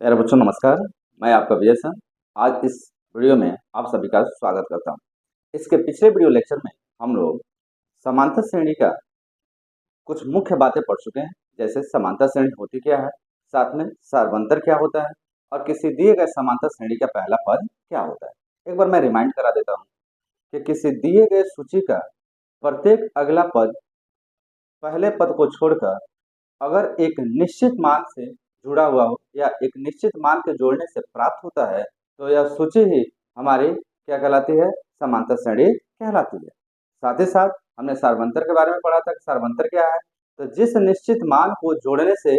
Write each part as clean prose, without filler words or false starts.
प्यारे बच्चों नमस्कार। मैं आपका विजय सर। आज इस वीडियो में आप सभी का स्वागत करता हूं। इसके पिछले वीडियो लेक्चर में हम लोग समांतर श्रेणी का कुछ मुख्य बातें पढ़ चुके हैं, जैसे समांतर श्रेणी होती क्या है, साथ में सार्वंतर क्या होता है और किसी दिए गए समांतर श्रेणी का पहला पद क्या होता है। एक बार मैं रिमाइंड करा देता हूँ कि किसी दिए गए सूची का प्रत्येक अगला पद पहले पद को छोड़कर अगर एक निश्चित मान से जुड़ा हुआ हो या एक निश्चित मान के जोड़ने से प्राप्त होता है तो यह सूची ही हमारी क्या कहलाती है, समांतर श्रेणी कहलाती है। साथ ही साथ हमने सार्वंतर के बारे में पढ़ा था कि सार्वंतर क्या है, तो जिस निश्चित मान को जोड़ने से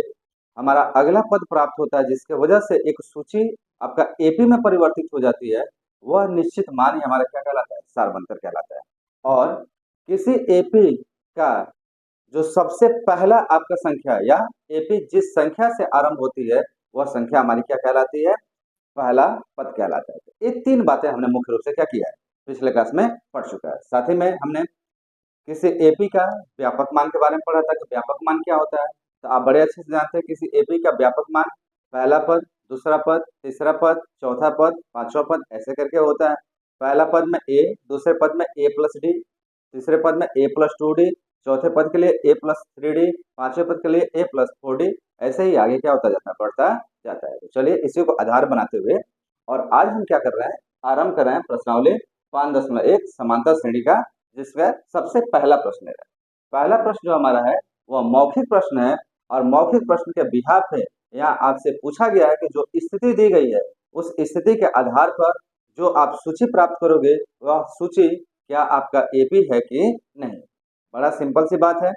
हमारा अगला पद प्राप्त होता है, जिसके वजह से एक सूची आपका एपी में परिवर्तित हो जाती है, वह निश्चित मान ही हमारा क्या कहलाता है, सार्वंतर कहलाता है। और किसी एपी का जो सबसे पहला आपका संख्या या एपी जिस संख्या से आरंभ होती है वह संख्या हमारी क्या कहलाती है, पहला पद कहलाता है। ये तीन बातें हमने मुख्य रूप से क्या किया है, पिछले क्लास में पढ़ चुका है। साथ ही में हमने किसी एपी का व्यापक मान के बारे में पढ़ा था कि व्यापक मान क्या होता है। तो आप बड़े अच्छे से जानते हैं किसी एपी का व्यापक मान पहला पद, दूसरा पद, तीसरा पद, चौथा पद, पांचवा पद ऐसे करके होता है। पहला पद में ए, दूसरे पद में ए प्लस डी, तीसरे पद में ए प्लस टू डी, चौथे पद के लिए ए प्लस थ्री डी, पांचवें पद के लिए ए प्लस फोर डी, ऐसे ही आगे क्या होता जाता है, बढ़ता जाता है। तो चलिए इसी को आधार बनाते हुए और आज हम क्या कर रहे हैं, आरंभ कर रहे हैं प्रश्नावली 5.1 समांतर श्रेणी का, जिसका सबसे पहला प्रश्न है। पहला प्रश्न जो हमारा है वह मौखिक प्रश्न है और मौखिक प्रश्न के बिहाफ पे यहाँ आपसे पूछा गया है कि जो स्थिति दी गई है उस स्थिति के आधार पर जो आप सूची प्राप्त करोगे वह सूची क्या आपका एपी है कि नहीं। बड़ा सिंपल सी बात है,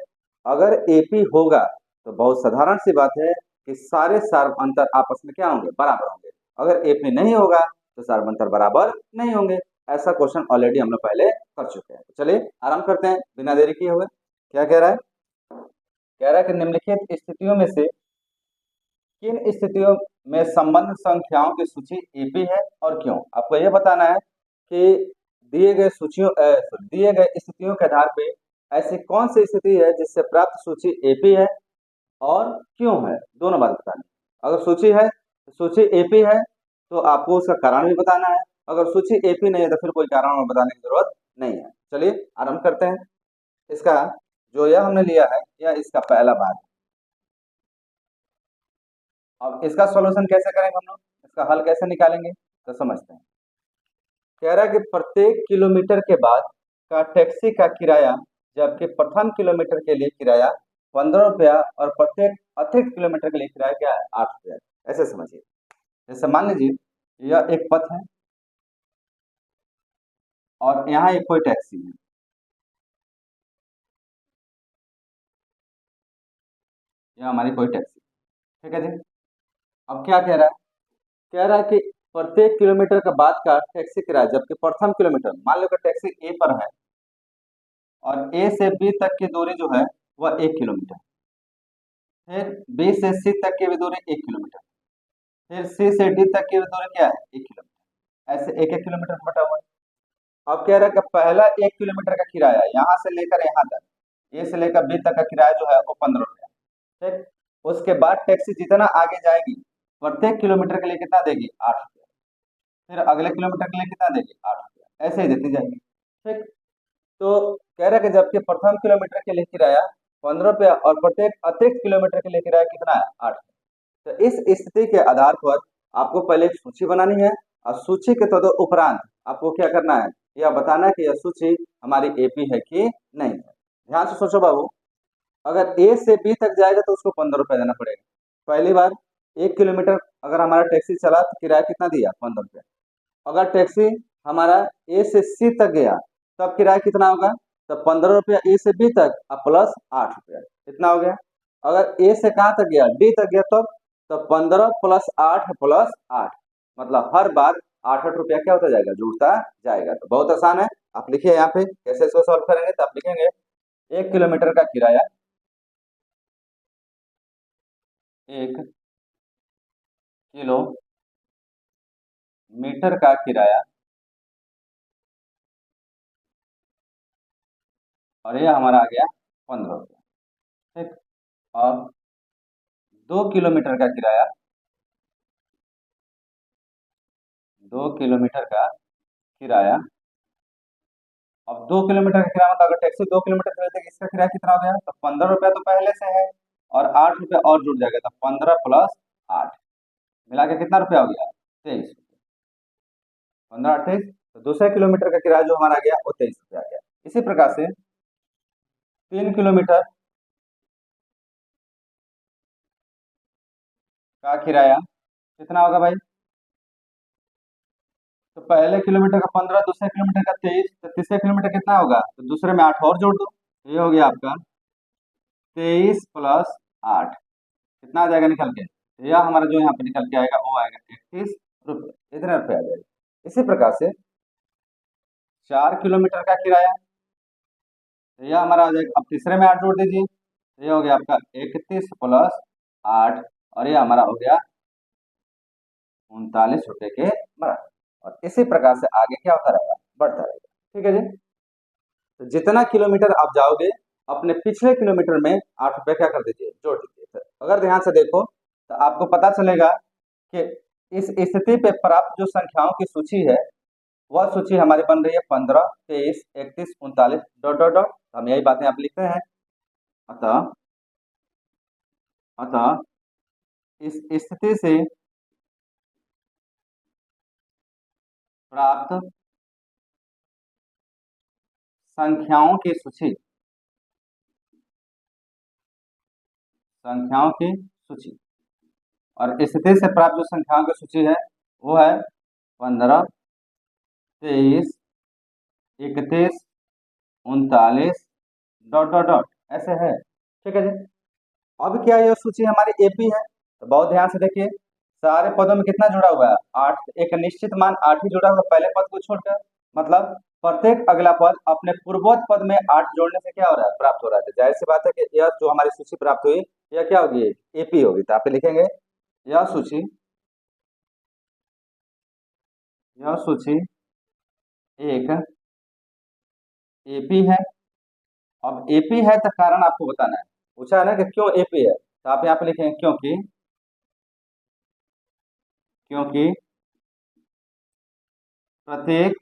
अगर एपी होगा तो बहुत साधारण सी बात है कि सारे सार्वंतर आपस में क्या होंगे, बराबर होंगे। अगर एपी नहीं होगा तो सार्वंतर बराबर नहीं होंगे। ऐसा क्वेश्चन ऑलरेडी हम लोग पहले कर चुके हैं। चलिए आरंभ करते हैं बिना देरी किए हुए। क्या कह रहा है, कह रहा है कि निम्नलिखित स्थितियों में से किन स्थितियों में संबंध संख्याओं की सूची एपी है और क्यों। आपको यह बताना है कि दिए गए दिए गए स्थितियों के आधार पे ऐसी कौन सी स्थिति है जिससे प्राप्त सूची एपी है और क्यों है, दोनों बात बतानी। अगर सूची है, सूची एपी है तो आपको उसका कारण भी बताना है। अगर सूची एपी नहीं है तो फिर कोई कारण बताने की जरूरत नहीं है। चलिए आरंभ करते हैं। इसका जो यह हमने लिया है यह इसका पहला भाग। अब इसका सॉल्यूशन कैसे करेंगे हम लोग, इसका हल कैसे निकालेंगे तो समझते हैं। कह रहा है कि प्रत्येक किलोमीटर के बाद का टैक्सी का किराया, जबकि प्रथम किलोमीटर के लिए किराया 15 रुपया और प्रत्येक अतिरिक्त किलोमीटर के लिए किराया क्या है, 8 रुपया। ऐसे समझिए, जैसे मान लीजिए यह एक पथ है और यहाँ एक कोई टैक्सी है, यह हमारी कोई टैक्सी, ठीक है जी। अब क्या कह रहा है, कह रहा है कि प्रत्येक किलोमीटर के बाद का टैक्सी किराया, जबकि प्रथम किलोमीटर मान लो कि टैक्सी ए पर है और ए से बी तक की दूरी जो है वह 1 किलोमीटर, फिर बी से सी तक की भी दूरी 1 किलोमीटर, फिर सी से डी तक की भी दूरी क्या है, 1 किलोमीटर। ऐसे एक एक किलोमीटर बटा हुआ है। अब कह रहा है कि पहला 1 किलोमीटर का किराया यहाँ से लेकर यहाँ तक, ए से लेकर बी तक का किराया जो है वो 15 रुपया, ठीक। उसके बाद टैक्सी जितना आगे जाएगी प्रत्येक किलोमीटर के लिए कितना देगी, 8 रुपया। फिर अगले किलोमीटर के लिए कितना देगी, 8 रुपया, ऐसे ही देती जाएगी, ठीक। तो कह रहा है कि जबकि प्रथम किलोमीटर के लिए किराया 15 रुपया और प्रत्येक अतिरिक्त किलोमीटर के लिए किराया कितना है, 8। तो इस स्थिति के आधार पर आपको पहले एक सूची बनानी है और सूची के तदुपरांत आपको क्या करना है, यह बताना है कि यह सूची हमारी एपी है कि नहीं है। ध्यान से सोचो बाबू, अगर ए से बी तक जाएगा तो उसको 15 रुपया देना पड़ेगा। पहली बार 1 किलोमीटर अगर हमारा टैक्सी चला तो किराया कितना दिया, 15 रुपया। अगर टैक्सी हमारा ए से सी तक गया तब किराया कितना होगा, तो 15 रुपया ए से बी तक और प्लस 8 रुपया, इतना हो गया। अगर ए से कहाँ तक गया, डी तक गया तब, तो 15 + 8 + 8, मतलब हर बार 8 8 रुपया क्या होता जाएगा, जुड़ता जाएगा। तो बहुत आसान है, आप लिखिए यहाँ पे कैसे इसको सॉल्व करेंगे। तो आप लिखेंगे 1 किलोमीटर का किराया, 1 किलोमीटर का किराया, और ये हमारा आ गया 15 रुपया, ठीक। और 2 किलोमीटर का किराया, 2 किलोमीटर का किराया। अब 2 किलोमीटर का किराया मतलब अगर टैक्सी 2 किलोमीटर चले तो इसका किराया कितना हो गया, तो 15 रुपया तो पहले से है और 8 रुपया और जुड़ जाएगा, तो 15 + 8 मिला के कितना रुपया हो गया, 23। 15 28, तो दूसरे किलोमीटर का किराया जो हमारा गया वो 23 रुपया आ गया। इसी प्रकार से 3 किलोमीटर का किराया कितना होगा भाई, तो पहले किलोमीटर का 15, दूसरे किलोमीटर का 23, तो तीसरे किलोमीटर कितना होगा, तो दूसरे में 8 और जोड़ दो, तो ये हो गया आपका 23 + 8, कितना आ जाएगा निकल के, तो यह हमारा जो यहाँ पे निकल के आएगा वो आएगा 31 रुपये, इतने रुपये आ जाएगा। इसी प्रकार से 4 किलोमीटर का किराया, तो यह हमारा आ जाएगा, अब तीसरे में 8 जोड़ दीजिए, तो ये हो गया आपका 31 + 8 और ये हमारा हो गया 39 रुपये के बराबर। और इसी प्रकार से आगे क्या होता रहेगा, बढ़ता रहेगा। ठीक है जी, तो जितना किलोमीटर आप जाओगे अपने पिछले किलोमीटर में 8 रुपये क्या कर दीजिए, जोड़ दीजिए। तो अगर ध्यान से देखो तो आपको पता चलेगा कि इस स्थिति पे प्राप्त जो संख्याओं की सूची है वह सूची हमारी बन रही है 15, 23, 31, 39 डॉट डॉट डॉट, हम यही बातें आप लिखते हैं। अतः अतः इस स्थिति से प्राप्त संख्याओं की सूची, संख्याओं की सूची, और स्थिति से प्राप्त जो संख्याओं की सूची है वो है 15, 23, 31, 39 डॉट डॉट डॉट, ऐसे है। ठीक है जी, अब क्या यह सूची हमारी एपी है, तो बहुत ध्यान से देखिए सारे पदों में कितना जुड़ा हुआ है, 8, एक निश्चित मान 8 ही जुड़ा हुआ है पहले पद को छोड़कर, मतलब प्रत्येक अगला पद अपने पूर्वोक्त पद में 8 जोड़ने से क्या हो रहा है, प्राप्त हो रहा है। तो जाहिर सी बात है कि यह जो हमारी सूची प्राप्त हुई यह क्या होगी, एपी होगी। तो आप लिखेंगे यह सूची एक एपी है। अब एपी है तो कारण आपको बताना है, पूछा है ना कि क्यों एपी है, तो आप यहाँ पे लिखेंगे क्योंकि क्योंकि प्रत्येक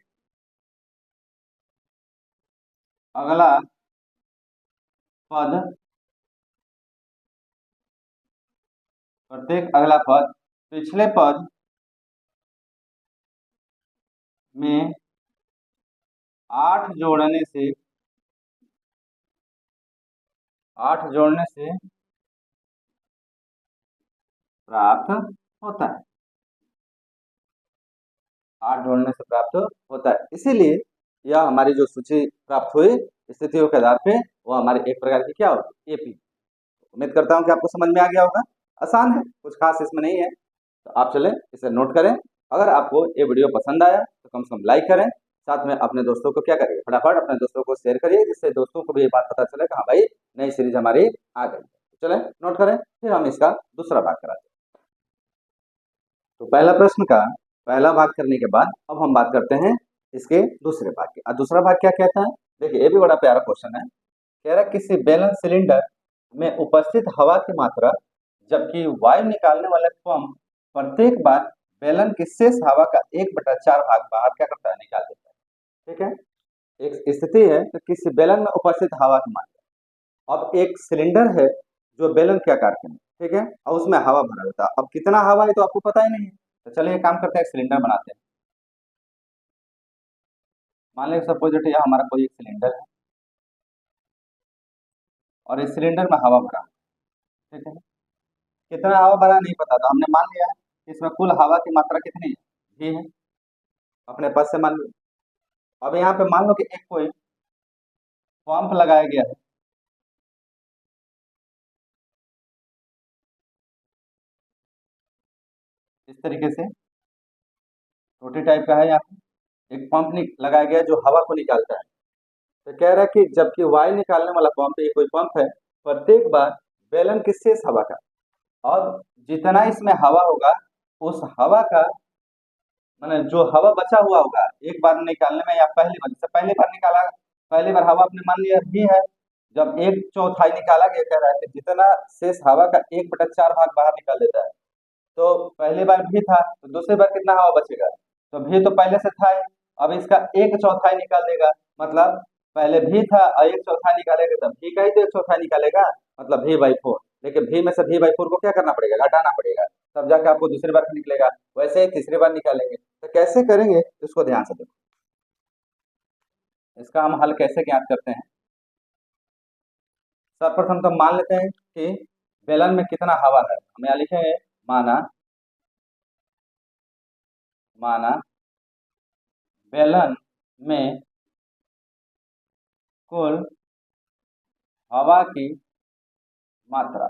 अगला पद पिछले पद में 8 जोड़ने से प्राप्त होता है, 8 जोड़ने से प्राप्त होता है। इसीलिए यह हमारी जो सूची प्राप्त हुई स्थितियों के आधार पे वो हमारी एक प्रकार की क्या होगी, एपी। उम्मीद करता हूँ कि आपको समझ में आ गया होगा, आसान है, कुछ खास इसमें नहीं है। तो आप चले इसे नोट करें। अगर आपको ये वीडियो पसंद आया तो कम से कम लाइक करें, साथ में अपने दोस्तों को क्या करिए, फटाफट अपने दोस्तों को शेयर करिए, जिससे दोस्तों को भी ये बात पता चले कि हाँ भाई नई सीरीज हमारी आ गई। चले नोट करें, फिर हम इसका दूसरा भाग कराते हैं। तो पहला प्रश्न का पहला भाग करने के बाद अब हम बात करते हैं इसके दूसरे भाग की। और दूसरा भाग क्या कहता है, देखिए ये भी बड़ा प्यारा क्वेश्चन है। कह रहा है किसी बैलेंस सिलेंडर में उपस्थित हवा की मात्रा जबकि वायु निकालने वाले पंप प्रत्येक बार बैलन की शेष हवा का 1/4 भाग बाहर क्या करता है, निकाल देता है। ठीक है, एक स्थिति है कि किसी बैलन में उपस्थित हवा की मात्रा, अब एक सिलेंडर है जो बैलन के आकार के में, ठीक है, और उसमें हवा भरा होता है। अब कितना हवा है तो आपको पता ही नहीं है, तो चलिए काम करते हैं, एक सिलेंडर बनाते हैं। मान लीजिए सपोज यह हमारा कोई एक सिलेंडर है और इस सिलेंडर में हवा भरा, ठीक है, कितना हवा भरा नहीं पता, तो हमने मान लिया इसमें कुल हवा की मात्रा कितनी है, ये है, अपने पास से मान लो। अब यहाँ पे मान लो कि एक कोई पंप लगाया गया है, इस तरीके से छोटे टाइप का है, यहाँ पे एक पंप लगाया गया है जो हवा को निकालता है। तो कह रहा है कि जबकि वायु निकालने वाला पंप, ये कोई पंप है, प्रत्येक बार बैलन की शेष हवा का, अब जितना इसमें हवा होगा उस हवा का मैंने जो हवा बचा हुआ होगा एक बार निकालने में या पहली बार, जैसे पहली बार निकाला, पहली बार हवा आपने मान लिया भी है, जब 1/4 निकाला गया, कह रहा है कि जितना शेष हवा का 1/4 भाग बाहर निकाल देता है, तो पहली बार भी था तो दूसरी बार कितना हवा बचेगा, तो भी तो पहले से था ही। अब इसका एक चौथाई निकाल देगा, मतलब पहले भी था और एक चौथाई निकालेगा तब भी का ही तो एक चौथाई निकालेगा, मतलब v/4। लेकिन भी में से v/4 को क्या करना पड़ेगा, घटाना पड़ेगा, तब जाके आपको दूसरी बार निकलेगा। वैसे ही तीसरी बार निकालेंगे, तो कैसे करेंगे इसको ध्यान से देखो। इसका हम हल कैसे ज्ञात करते हैं। सर्वप्रथम तो मान लेते हैं कि बेलन में कितना हवा है। हम यहाँ लिखेंगे माना माना बेलन में कुल हवा की मात्रा,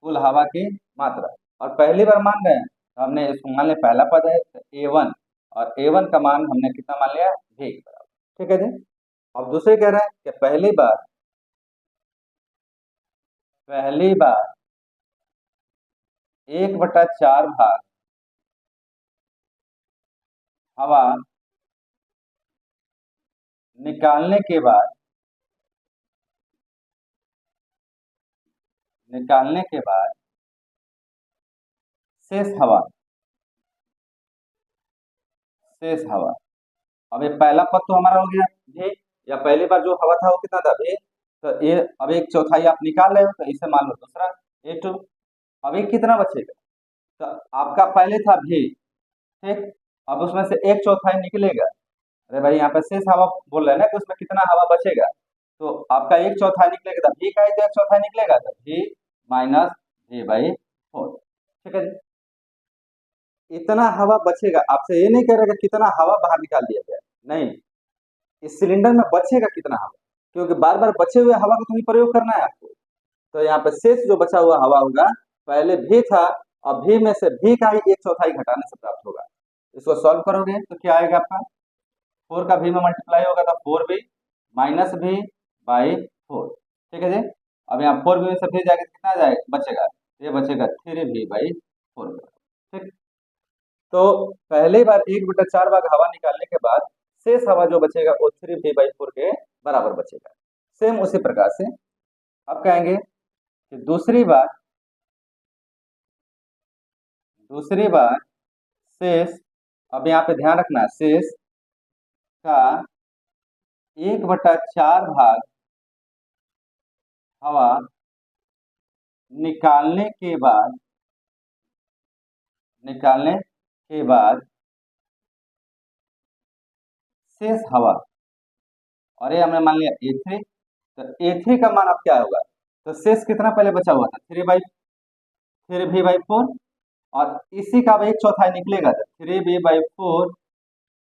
कुल हवा की मात्रा। और पहली बार मान रहे हैं तो हमने इसको मान लिया, पहला पद है तो A1, और A1 का मान हमने कितना मान लिया, v के बराबर। ठीक है जी। अब दूसरे कह रहे हैं कि पहली बार 1/4 भाग हवा निकालने के बाद शेष हवा अब ये पहला पद तो हमारा हो गया भी, या पहली बार जो हवा था वो कितना था भी, तो ये अब एक चौथाई आप निकाल रहे हो तो इसे मान लो दूसरा A2। अब एक कितना बचेगा, तो आपका पहले था भी, ठीक, अब उसमें से एक चौथाई निकलेगा। अरे भाई यहाँ पे शेष हवा बोल रहे हैं ना कि उसमें कितना हवा बचेगा, तो आपका एक चौथाई निकलेगा, तो भी का ही तो एक चौथाई निकलेगा, तो भी माइनस v/4। ठीक है जी। इतना हवा बचेगा, आपसे ये नहीं कह रहा कि कितना हवा बाहर निकाल दिया गया, नहीं, इस सिलेंडर में बचेगा कितना हवा, क्योंकि बार बार बचे हुए हवा का तुम्हें प्रयोग करना है आपको। तो यहाँ पे शेष जो बचा हुआ हवा होगा, पहले भी था और भी में से भी का ही एक चौथाई घटाने से प्राप्त होगा। इसको सॉल्व करोगे तो क्या आएगा आपका, 4 का भी में मल्टीप्लाई होगा तो 4v माइनस v/4। ठीक है जी। अब यहाँ 4v में से फिर जाके कितना जाएगा बचेगा, ये बचेगा 3v/4। ठीक, तो पहली बार 1/4 भाग हवा निकालने के बाद शेष हवा जो बचेगा वो 3v/4 के बराबर बचेगा। सेम उसी प्रकार से अब कहेंगे कि दूसरी बार शेष, अब यहाँ पे ध्यान रखना, शेष का 1/4 भाग हवा निकालने के बाद शेष हवा, और ये हमने मान लिया A3, तो A3 का मान अब क्या होगा, तो शेष कितना पहले बचा हुआ था 3v/4, और इसी का अब एक चौथाई निकलेगा तो 3v/4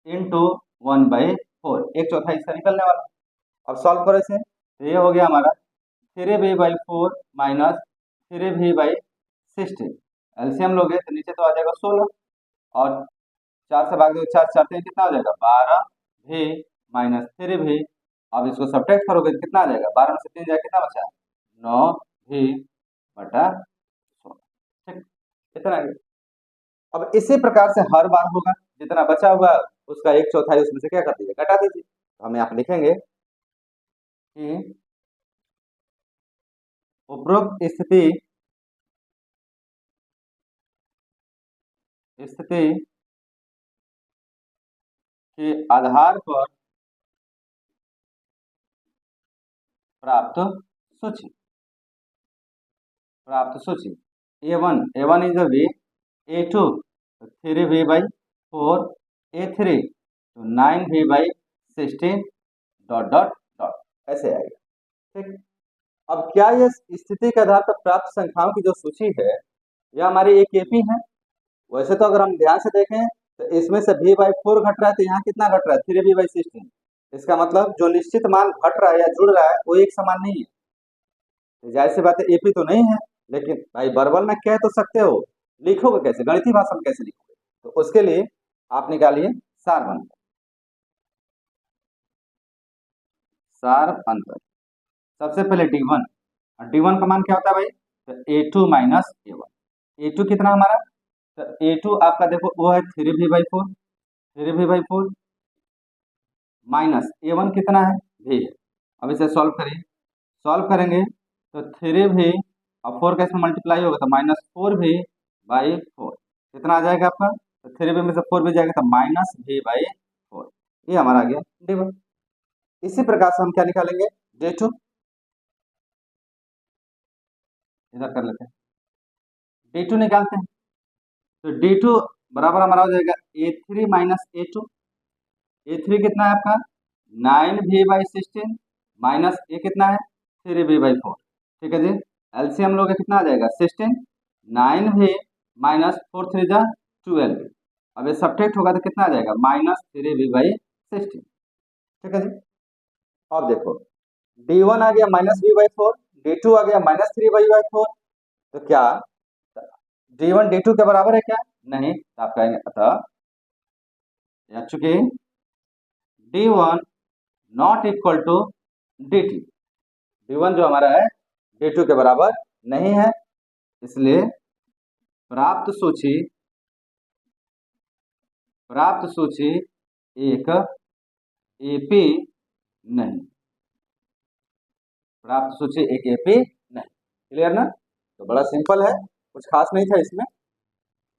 इंटू 1/4, एक चौथाई इसका निकलने वाला। अब सॉल्व करो इसे, तो ये हो गया हमारा 3v/4 माइनस 3v/16, एलसीएम लोगे तो नीचे तो आ जाएगा 16, और 4 से भाग दो, 4 4 कितना हो जाएगा 12v माइनस 3v। अब इसको सब्ट्रैक्ट करोगे तो कितना आ जाएगा, 12 में से 3 जाएगा कितना बचा, 9v/16। ठीक, इतना ही। अब इसी प्रकार से हर बार होगा, जितना बचा हुआ उसका एक चौथाई उसमें से क्या कर दीजिए, घटा दीजिए। तो हम यहाँ पे लिखेंगे कि उपरोक्त स्थिति के आधार पर प्राप्त सूची A1 is v, A2 3v/4, A3 तो 9v/16 डॉट डॉट डॉट, ऐसे आएगा। ठीक, अब क्या ये स्थिति के आधार पर प्राप्त संख्याओं की जो सूची है यह हमारी एक एपी है। वैसे तो अगर हम ध्यान से देखें तो इसमें से v/4 घट रहा है, तो यहाँ कितना घट रहा है 3v/16। इसका मतलब जो निश्चित मान घट रहा है या जुड़ रहा है वो एक समान नहीं है। तो जाहिर सी बात है एपी तो नहीं है, लेकिन भाई वर्बल में कह तो सकते हो, लिखोगे कैसे, गणितीय भाषा में कैसे लिखोगे, तो उसके लिए आप निकालिए सार अंतर। सबसे पहले D1, और D1 का मान क्या होता है भाई, तो A2 माइनस A1। A2 कितना हमारा, तो A2 आपका देखो वो है 3v/4 माइनस A1 कितना है v है। अब इसे सॉल्व करिए, सॉल्व करेंगे तो 3v और 4 का इसमें मल्टीप्लाई होगा तो -4v/4 कितना आ जाएगा आपका, तो 3v में से 4 भी जाएगा तो -v/4, ये हमारा आ गया d1। इसी प्रकार से हम क्या निकालेंगे, d2, इधर कर लेते हैं, d2 निकालते हैं। तो d2 बराबर हमारा हो जाएगा a3 - a2। a3 कितना है आपका 9v/16 माइनस ए कितना है 3v/4, ठीक है जी। एलसीएम लोगे कितना आ जाएगा 16, 9v माइनस 4 3 जा 12। अब ये सब्ट्रैक्ट होगा तो कितना आ जाएगा -3v/16, ठीक है जी। अब देखो d1 आ गया -v/4, d2 आ गया -3v/4, तो क्या d1 d2 के बराबर है क्या, नहीं। तो आप कहेंगे अतः चूंकि d1 not equal to dt, d1 जो हमारा है d2 के बराबर नहीं है, इसलिए प्राप्त सूची एक एपी नहीं, प्राप्त सूची एक एपी नहीं। क्लियर ना। तो बड़ा सिंपल है, कुछ खास नहीं था इसमें।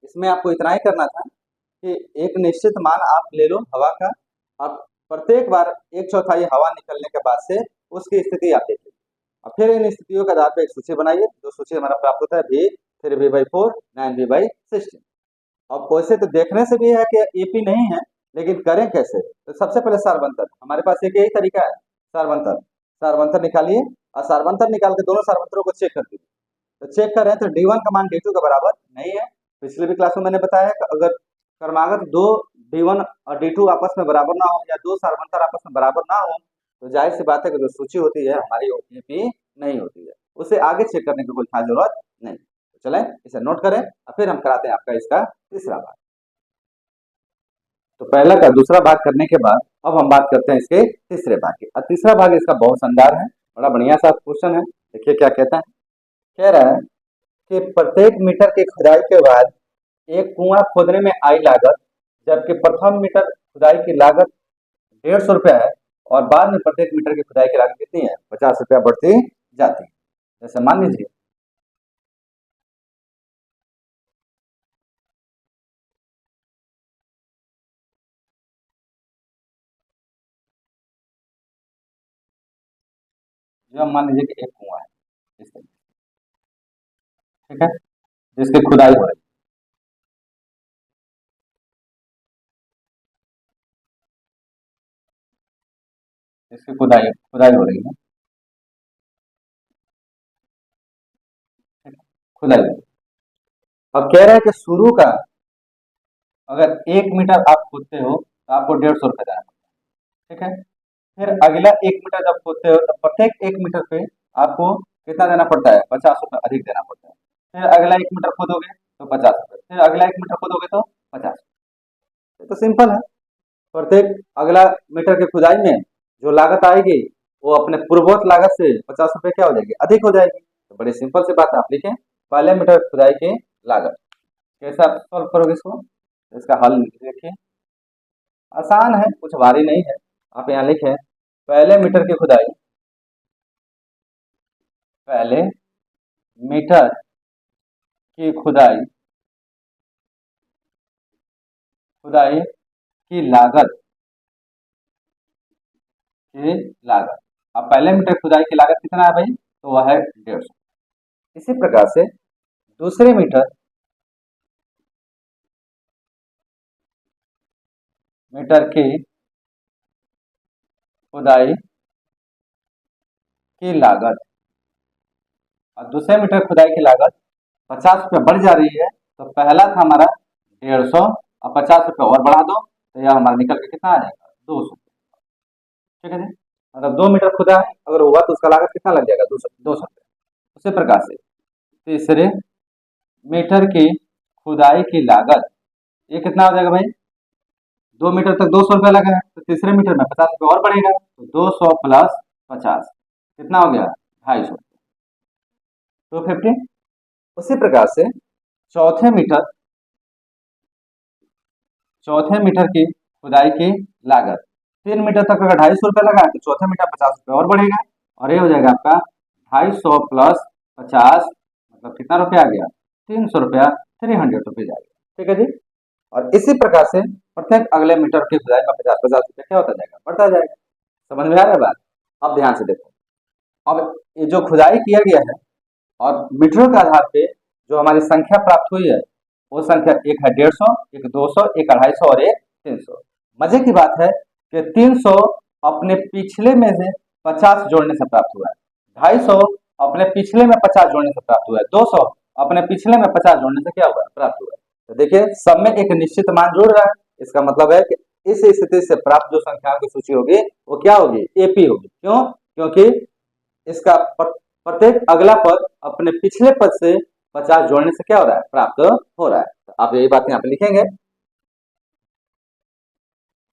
इसमें आपको इतना ही करना था कि एक निश्चित मान आप ले लो हवा का, और प्रत्येक बार 1/4 हवा निकलने के बाद से उसकी स्थिति आप देखिए, और फिर इन स्थितियों के आधार पर एक सूची बनाइए। जो सूची हमारा प्राप्त होता है v 3v/4 9v/16। अब वैसे तो देखने से भी है कि एपी नहीं है, लेकिन करें कैसे। तो सबसे पहले सारवंतर, हमारे पास एक यही तरीका है, सारवंतर निकालिए, और सारवंतर निकाल के दोनों सारवंतरों को चेक कर दीजिए। तो चेक कर रहे हैं तो d1 का मान d2 के बराबर नहीं है। पिछले भी क्लास में मैंने बताया कि अगर क्रमागत दो d1 और d2 आपस में बराबर ना हो, या दो सारवंतर आपस में बराबर ना हो, तो जाहिर सी बात है कि जो सूची होती है हमारी एपी नहीं होती है, उसे आगे चेक करने की कोई खास जरूरत नहीं। तो चलें इसे नोट करें, और फिर हम कराते हैं आपका इसका तीसरा भाग। तो पहला का दूसरा भाग करने के बाद अब हम बात करते हैं इसके तीसरे भाग की। और तीसरा भाग इसका बहुत शानदार है, बड़ा बढ़िया सा क्वेश्चन है। देखिए क्या कहता है, कह रहा है कि प्रत्येक मीटर की खुदाई के बाद एक कुआं खोदने में आई लागत, जबकि प्रथम मीटर खुदाई की लागत 150 रुपया है, और बाद में प्रत्येक मीटर की खुदाई की लागत कितनी है 50 रुपया बढ़ती जाती है। जैसे मान लीजिए जो मान लीजिए कि एक कुआं है इस तरीके, ठीक है, जिसकी खुदाई हो रही है, इसकी खुदाई खुदाई हो रही है, खुदाई हो रही है। अब कह रहा है कि शुरू का अगर 1 मीटर आप खोदते हो तो आपको 150 रुपये देना पड़ता है, ठीक है। फिर अगला 1 मीटर जब खोदते हो तो प्रत्येक 1 मीटर पे आपको कितना देना पड़ता है 50 रुपये अधिक देना पड़ता है। फिर अगला 1 मीटर खोदोगे तो 50 रुपये, फिर अगला 1 मीटर खोदोगे तो 50। तो सिंपल है, प्रत्येक अगला मीटर की खुदाई में जो लागत आएगी वो अपने पूर्ववत लागत से 50 रुपये क्या हो जाएगी अधिक हो जाएगी। तो बड़ी सिंपल सी बात है, आप लिखें पहले मीटर खुदाई की लागत। कैसे आप सॉल्व करोगे इसको, इसका हल देखिए, आसान है, कुछ भारी नहीं है। आप यहाँ लिखें पहले मीटर की खुदाई, पहले मीटर की खुदाई खुदाई की लागत अब पहले मीटर खुदाई की लागत कितना है भाई, तो वह है 150। इसी प्रकार से दूसरे मीटर की खुदाई की लागत, और दूसरे मीटर खुदाई की लागत 50 रुपये बढ़ जा रही है। तो पहला था हमारा 150, और 50 रुपये और बढ़ा दो तो यह हमारा निकल के कितना आ जाएगा 200, ठीक है जी। मतलब 2 मीटर खुदा है अगर हुआ तो उसका लागत कितना लग जाएगा 200 रुपये। उसी प्रकार से तीसरे मीटर की खुदाई की लागत, ये कितना हो जाएगा भाई, 2 मीटर तक 200 रुपया लगा है, तो तीसरे मीटर में 50 रुपये और बढ़ेगा, तो 200 प्लस 50 कितना हो गया 250, 250। उसी प्रकार से चौथे मीटर की खुदाई की लागत, 3 मीटर तक अगर 250 रुपया लगा है तो चौथे मीटर 50 रुपये और बढ़ेगा, और ये हो जाएगा आपका 250 प्लस 50 मतलब कितना रुपया आ गया 300 रुपया, 300 रुपीज आ गया, ठीक है जी। और इसी प्रकार से प्रत्येक अगले मीटर की खुदाई में 50-50 रुपये क्या होता जाएगा, बढ़ता जाएगा। समझ में आ रहा है बात? अब ध्यान से देखो, अब ये जो खुदाई किया गया है और मीटरों के आधार पे जो हमारी संख्या प्राप्त हुई है, वो संख्या एक है 150, एक 200, एक 250 और एक 300। मजे की बात है कि 300 अपने पिछले में से 50 जोड़ने से प्राप्त हुआ है, 250 अपने पिछले में 50 जोड़ने से प्राप्त हुआ है, 200 अपने पिछले में 50 जोड़ने से क्या हुआ है, प्राप्त हुआ है। तो देखिए सब में एक निश्चित मान जुड़ रहा है, इसका मतलब है कि इस स्थिति से प्राप्त जो संख्याओं की सूची होगी वो क्या होगी, एपी होगी। क्यों? क्योंकि इसका प्रत्येक अगला पद अपने पिछले पद से 50 जोड़ने से क्या हो रहा है, प्राप्त हो रहा है। तो आप यही बात यहाँ पे लिखेंगे,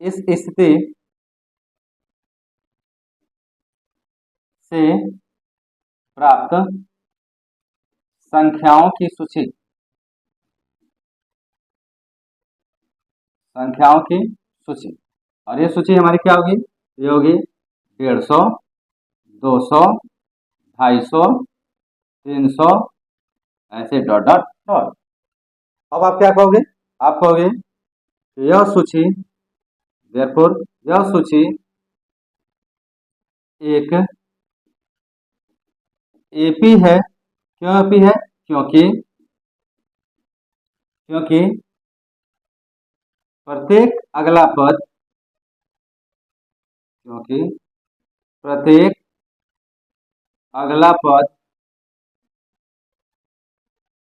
इस स्थिति से प्राप्त संख्याओं की सूची, संख्याओं की सूची, और ये सूची हमारी क्या होगी, ये होगी 150, 200, 250, 300, ऐसे डॉट डॉट डॉट। अब आप क्या कहोगे, आप कहोगे यह सूची, देयरफॉर यह सूची एक एपी है। क्यों एपी है? क्योंकि क्योंकि प्रत्येक अगला पद, क्योंकि प्रत्येक अगला पद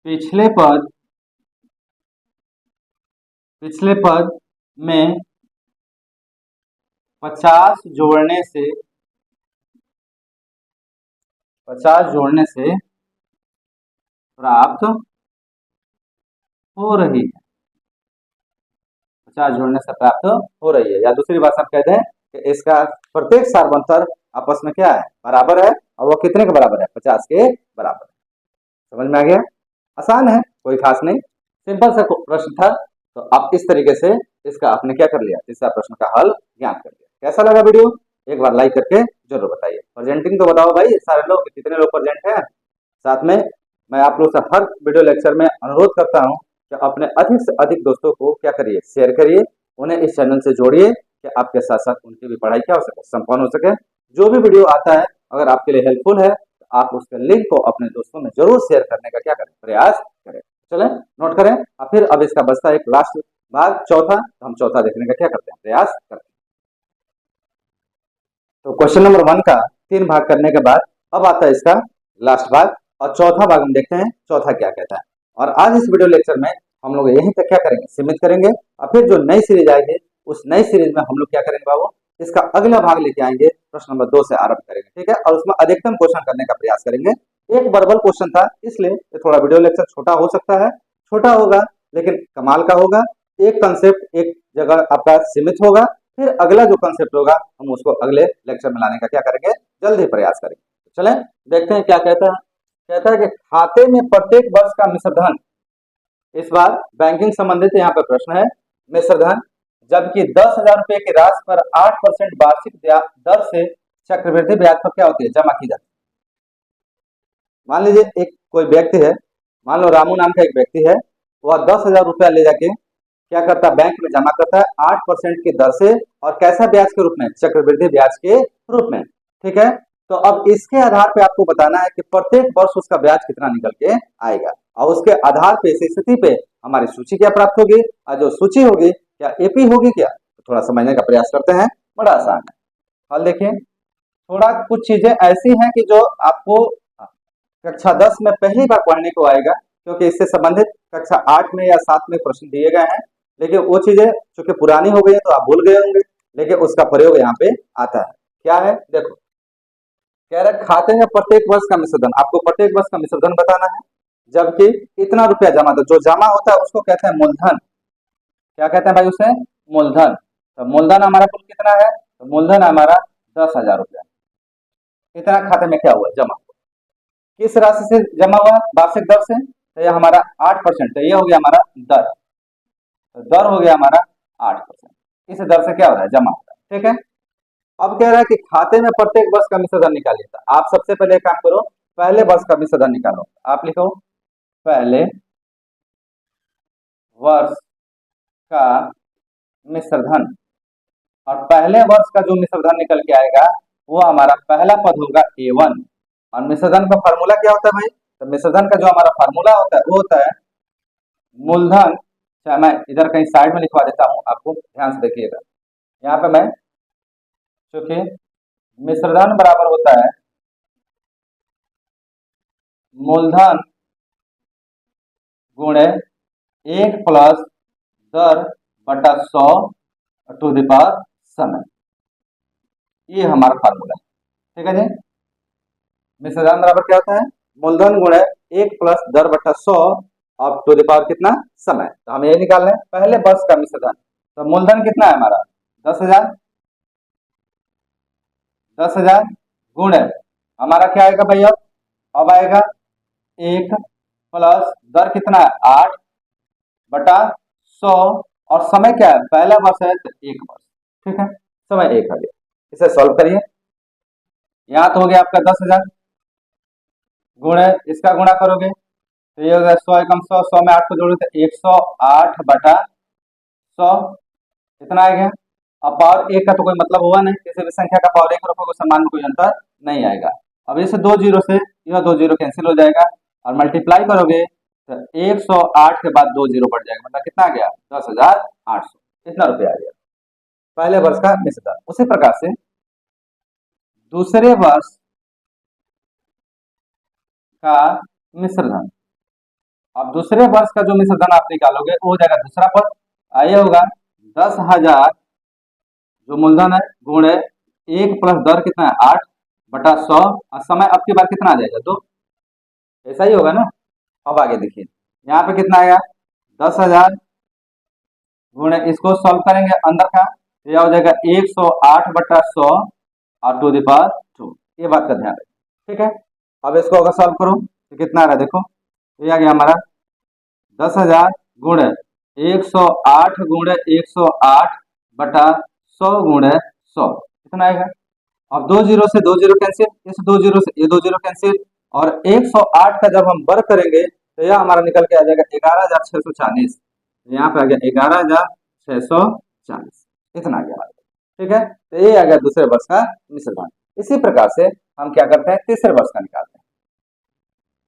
पिछले पद में 50 जोड़ने से प्राप्त हो रही है, 50 जोड़ने से प्राप्त हो रही है। या दूसरी बात हम कहते हैं कि इसका प्रत्येक सार्वंतर आपस में क्या है, बराबर है, और वो कितने के बराबर है, 50 के बराबर है। समझ में आ गया? आसान है, कोई खास नहीं, सिंपल सा प्रश्न था। तो आप इस तरीके से इसका आपने क्या कर लिया, तीसरा प्रश्न का हल ज्ञात कर लिया। कैसा लगा वीडियो, एक बार लाइक करके जरूर बताइए। प्रेजेंटिंग तो बताओ भाई, सारे लोग कितने लोग प्रेजेंट हैं। साथ में मैं आप लोग से हर वीडियो लेक्चर में अनुरोध करता हूँ कि अपने अधिक से अधिक दोस्तों को क्या करिए, शेयर करिए, उन्हें इस चैनल से जोड़िए कि आपके साथ साथ उनकी भी पढ़ाई क्या हो सके, संपन्न हो सके। जो भी वीडियो आता है अगर आपके लिए हेल्पफुल है तो आप उसके लिंक को अपने दोस्तों में जरूर शेयर करने का क्या करें, प्रयास करें। चले नोट करें। और फिर अब इसका बचता है एक लास्ट भाग, चौथा, तो हम चौथा देखने का क्या करते हैं, प्रयास करते हैं। तो क्वेश्चन नंबर 1 का 3 भाग करने के बाद अब आता है इसका लास्ट भाग, और चौथा भाग हम देखते हैं चौथा क्या कहता है। और आज इस वीडियो लेक्चर में हम लोग यहीं तक क्या करेंगे, सीमित करेंगे, और फिर जो नई सीरीज आएगी उस नई सीरीज में हम लोग क्या करेंगे बाबू, इसका अगला भाग लेके आएंगे, प्रश्न नंबर 2 से आरंभ करेंगे, ठीक है। और उसमें अधिकतम क्वेश्चन करने का प्रयास करेंगे। एक वर्बल क्वेश्चन था इसलिए थोड़ा वीडियो लेक्चर छोटा हो सकता है, छोटा होगा लेकिन कमाल का होगा। एक कंसेप्ट एक जगह आपका सीमित होगा, फिर अगला जो कंसेप्ट होगा हम उसको अगले लेक्चर में लाने का क्या करेंगे, जल्दी प्रयास करेंगे। चलें देखते हैं क्या कहता है। कहता है कि खाते में प्रत्येक वर्ष का मिश्र धन, इस बार बैंकिंग संबंधित यहाँ पे प्रश्न है, मिश्र धन, जबकि 10,000 रुपए की राशि पर 8% वार्षिक दर से चक्रवृद्धि ब्याज पर क्या होती है, जमा की जाती है। मान लीजिए एक कोई व्यक्ति है, मान लो रामू नाम का एक व्यक्ति है, वह 10,000 रुपया ले जाके क्या करता है, बैंक में जमा करता है 8% की दर से, और कैसा ब्याज के रूप में, चक्रवृद्धि ब्याज के रूप में, ठीक है। तो अब इसके आधार पे आपको बताना है कि प्रत्येक वर्ष उसका ब्याज कितना निकल के आएगा, और उसके आधार पे, इस स्थिति पे हमारी सूची क्या प्राप्त होगी, और जो सूची होगी क्या एपी होगी क्या, तो थोड़ा समझने का प्रयास करते हैं, बड़ा आसान है। हल देखिए, थोड़ा कुछ चीजें ऐसी हैं कि जो आपको कक्षा 10 में पहली बार पढ़ने को आएगा, क्योंकि इससे संबंधित कक्षा 8 में या 7 में प्रश्न दिए गए हैं, लेकिन वो चीजें चूंकि पुरानी हो गई है तो आप भूल गए होंगे, लेकिन उसका प्रयोग यहाँ पे आता है। क्या है देखो, कह रहे खाते में प्रत्येक वर्ष का मिश्रधन, आपको प्रत्येक वर्ष का मिश्रधन बताना है, जबकि इतना रुपया जमा, तो जो जमा होता है उसको कहते हैं मूलधन। क्या कहते हैं भाई उसे, मूलधन। तो मूलधन हमारा कुल कितना है, तो मूलधन हमारा 10,000 रुपया, इतना खाते में क्या हुआ, जमा। किस राशि से जमा हुआ, वार्षिक दर से, तो यह हमारा 8%, तो ये हो गया हमारा दर, तो दर हो गया हमारा 8%, इस दर से क्या हो रहा है, जमा हो रहा है, ठीक है। अब कह रहा है कि खाते में प्रत्येक वर्ष का मिश्रधन निकालिए, तो आप सबसे पहले काम करो, पहले वर्ष का मिश्रधन निकालो। आप लिखो पहले वर्ष का मिश्र धन, और पहले वर्ष का जो मिश्र धन निकल के आएगा वो हमारा पहला पद होगा A1। और मिश्र धन का फार्मूला क्या होता है भाई? तो मिश्र धन का जो हमारा फार्मूला होता है वो होता है मूलधन, चाहे मैं इधर कहीं साइड में लिखवा देता हूं, आपको ध्यान से देखिएगा। यहाँ पे मैं, क्योंकि मिश्र धन बराबर होता है मूलधन गुणे 1 प्लस दर बटा 100 टू द पावर समय। ये हमारा फार्मूला है, ठीक है जी। मिश्र धन बराबर क्या होता है? मूलधन गुणे 1 प्लस दर बटा 100 और टू द पावर कितना? समय। तो हम ये निकाल रहे हैं पहले वर्ष का मिश्र धन। तो मूलधन कितना है हमारा? 10,000। 10,000 गुणे हमारा क्या आएगा भैया? अब आएगा 1 प्लस दर कितना है? 8 बटा 100 और समय क्या है? पहला वर्ष है तो 1 वर्ष, ठीक है। समय 1 आ गया। इसे सॉल्व करिए। यहाँ तो हो गया आपका 10,000 गुणे, इसका गुणा करोगे तो ये होगा 100 एकम 100, 100 में 8 को जोड़ो तो 108 बटा 100, इतना आ गया। अब पावर 1 का तो कोई मतलब हुआ नहीं, किसी भी संख्या का पावर 1 रखोगे सम्मान में कोई अंतर नहीं आएगा। अब इसे 2 जीरो से यह 2 जीरो कैंसिल हो जाएगा और मल्टीप्लाई करोगे तो 108 के बाद 2 जीरो बढ़ जाएगा, मतलब कितना आ गया? 10,800, इतना रुपया आ गया पहले वर्ष का मिश्र धन। उसी प्रकार से दूसरे वर्ष का मिश्र धन, अब दूसरे वर्ष का जो मिश्र धन आप निकालोगे वो हो जाएगा दूसरा पद, ये होगा 10,000 जो मूलधन है गुणे 1 प्लस दर कितना है? 8 बटा 100 और समय अब की बार कितना आ जाएगा? 2। ऐसा ही होगा ना। अब आगे देखिए, यहाँ पे कितना आएगा? 10,000 गुणे, इसको सॉल्व करेंगे अंदर का तो यह हो जाएगा 108 बटा 100 और टू द पावर 2। ये बात का ध्यान रखें, ठीक है। अब इसको अगर सॉल्व करो तो कितना आ रहा है? देखो ये आ गया हमारा 10,000 गुणे 108 गुणे 108 बटा 100 गुणे 100, कितना आएगा? अब 2 जीरो से 2 जीरो कैंसिल, इस 2 जीरो से ये 2 जीरो कैंसिल, और 108 का जब हम वर्ग करेंगे तो यह हमारा निकल के आ जाएगा 11,640। यहाँ पे आ गया 11,640, इतना आ गया, ठीक है। तो ये आ गया दूसरे वर्ष का मिश्र धन। इसी प्रकार से हम क्या करते हैं? तीसरे वर्ष का निकालते हैं।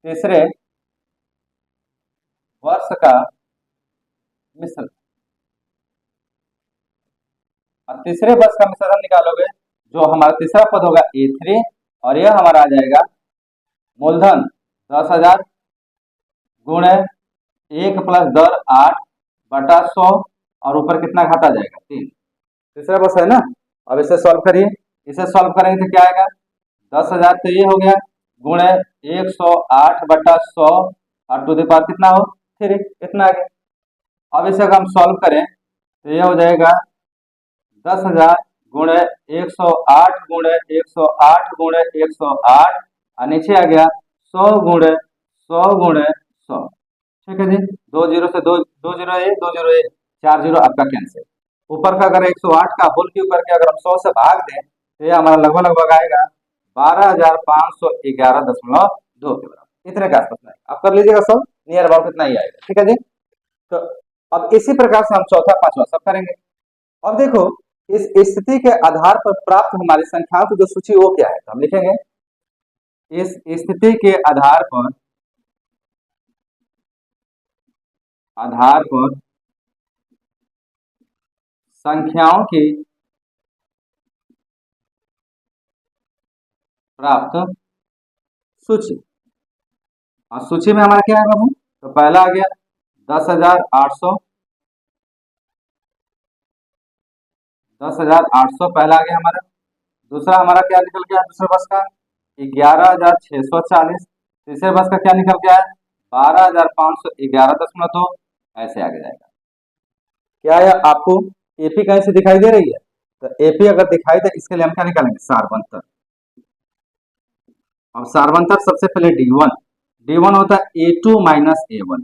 तीसरे वर्ष का मिश्र, और तीसरे वर्ष का मिश्र धन निकालोगे जो हमारा तीसरा पद होगा A3 और यह हमारा आ जाएगा मूलधन 10,000 गुणे 1 प्लस दर 8 बटा 100 और ऊपर कितना घाटा जाएगा? 3। तीसरा वर्ष है ना। अब इसे सॉल्व करिए। इसे सॉल्व करेंगे तो क्या आएगा? 10,000 तो ये हो गया गुणे 108 बटा 100 और टू द पावर कितना हो? 3, इतना आ गया। अब इसे अगर हम सॉल्व करें तो ये हो जाएगा 10,000 गुणे 108 गुणे 108 गुणे 108 और नीचे आ गया 100 गुणे 100 गुणे 100, ठीक है जी। 2 जीरो से 2 2 जीरो 1 2 जीरो 1 4 जीरो आपका कैंसिल। ऊपर का अगर 108 का होल क्यूब करके अगर हम 100 से भाग दें तो ये हमारा लगभग लगभग आएगा 12,511.2 के बराबर, इतने के आसपास में आप कर लीजिएगा सब, नियर अबाउट इतना ही आएगा, ठीक है जी। तो अब इसी प्रकार से हम चौथा पांचवा सब करेंगे। अब देखो इस स्थिति के आधार पर प्राप्त हमारी संख्याओं की जो सूची वो क्या है, तो हम लिखेंगे इस स्थिति के आधार पर संख्याओं की प्राप्त सूची। और सूची में हमारा क्या है बाबू? तो पहला आ गया 10,800, 10,800 पहला आ गया हमारा। दूसरा हमारा क्या निकल गया दूसरे वर्ष का? 11,640। तीसरे वर्ष का क्या निकल गया है? 12,511.2, ऐसे आगे जाएगा। क्या है आपको एपी कहीं से दिखाई दे रही है? तो एपी अगर दिखाई दे इसके लिए हम क्या निकालेंगे? सारवंतर। अब सारवंतर सबसे पहले D1 होता है A2 माइनस A1।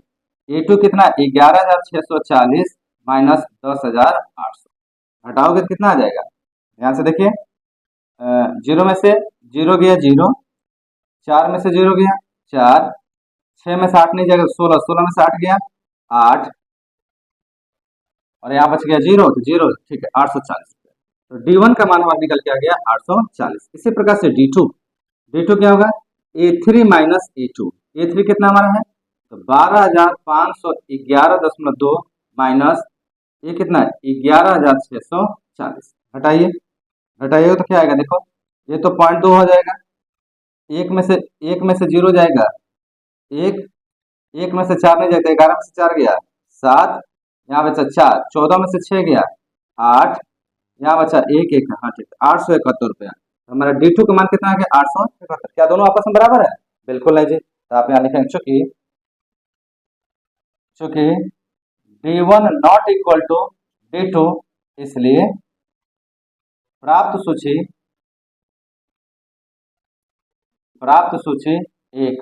A2 कितना? 11,640 माइनस 10,800, घटाओगे तो कितना आ जाएगा? ध्यान से देखिए, 0 में से 0 गया 0, 4 में से 0 गया 4, 6 में से 8 नहीं जाएगा 16, 16 में से 8 गया 8, और यहाँ बच गया 0 तो 0, ठीक है 840 रुपये। तो D1 का मान हमारा निकल के आ गया 840। इसी प्रकार से D2 क्या होगा, A3 माइनस A2। A3 कितना हमारा है, तो 12,511.2 माइनस ये कितना है 11,640। घटाइए, घटाइएगा तो क्या आएगा, देखो ये तो 0.2 हो जाएगा, एक में से 0 जाएगा, एक में से 4 नहीं जाएगा, 11 में से 4 गया 7, यहाँ बचा 4, 14 में से 6 गया 8, यहाँ बचा एक, हाँ ठीक है 871 रुपया। हमारा D2 का मान कितना आ गया 871। क्या दोनों आपस में बराबर है, बिल्कुल नहीं जी। तो आप यहाँ लिखेंगे चूंकि D1 not equal to D2, इसलिए प्राप्त सूची एक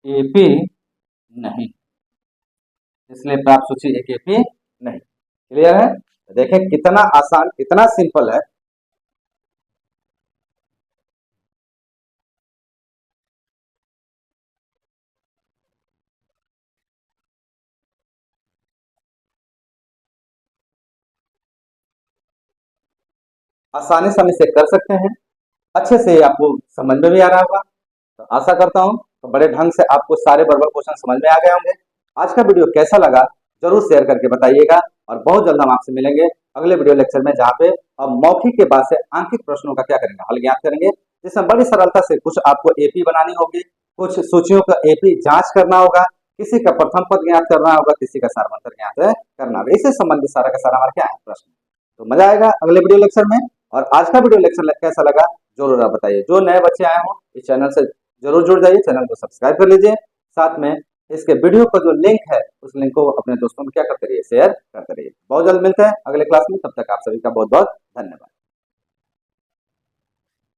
AP नहीं, इसलिए प्राप्त सूची एक AP नहीं। क्लियर है, देखें कितना आसान, कितना सिंपल है। आसानी से हम इसे कर सकते हैं, अच्छे से आपको समझ में भी आ रहा होगा। तो आशा करता हूं तो बड़े ढंग से आपको सारे वर्बल क्वेश्चन समझ में आ गए होंगे। आज का वीडियो कैसा लगा जरूर शेयर करके बताइएगा, और बहुत जल्द हम आपसे मिलेंगे अगले वीडियो लेक्चर में, जहाँ पे हम मौखिक के बाद से आंकिक प्रश्नों का क्या करेंगे, हल ज्ञात करेंगे, जिसमें बड़ी सरलता से कुछ आपको AP बनानी होगी, कुछ सूचियों का AP जांच करना होगा, किसी का प्रथम पद ज्ञात करना होगा, किसी का सार्वंतर ज्ञात करना होगा। इससे संबंधित सारा का सारा हमारा क्या है प्रश्न। तो मजा आएगा अगले वीडियो लेक्चर में। और आज का वीडियो लेक्चर कैसा लगा जरूर आप बताइए। जो नए बच्चे आए हों इस चैनल से जरूर जुड़ जाइए, चैनल को सब्सक्राइब कर लीजिए, साथ में इसके वीडियो का जो लिंक है उस लिंक को अपने दोस्तों में क्या करते रहिए, शेयर करते रहिए। बहुत जल्द मिलते हैं अगले क्लास में, तब तक आप सभी का बहुत बहुत धन्यवाद।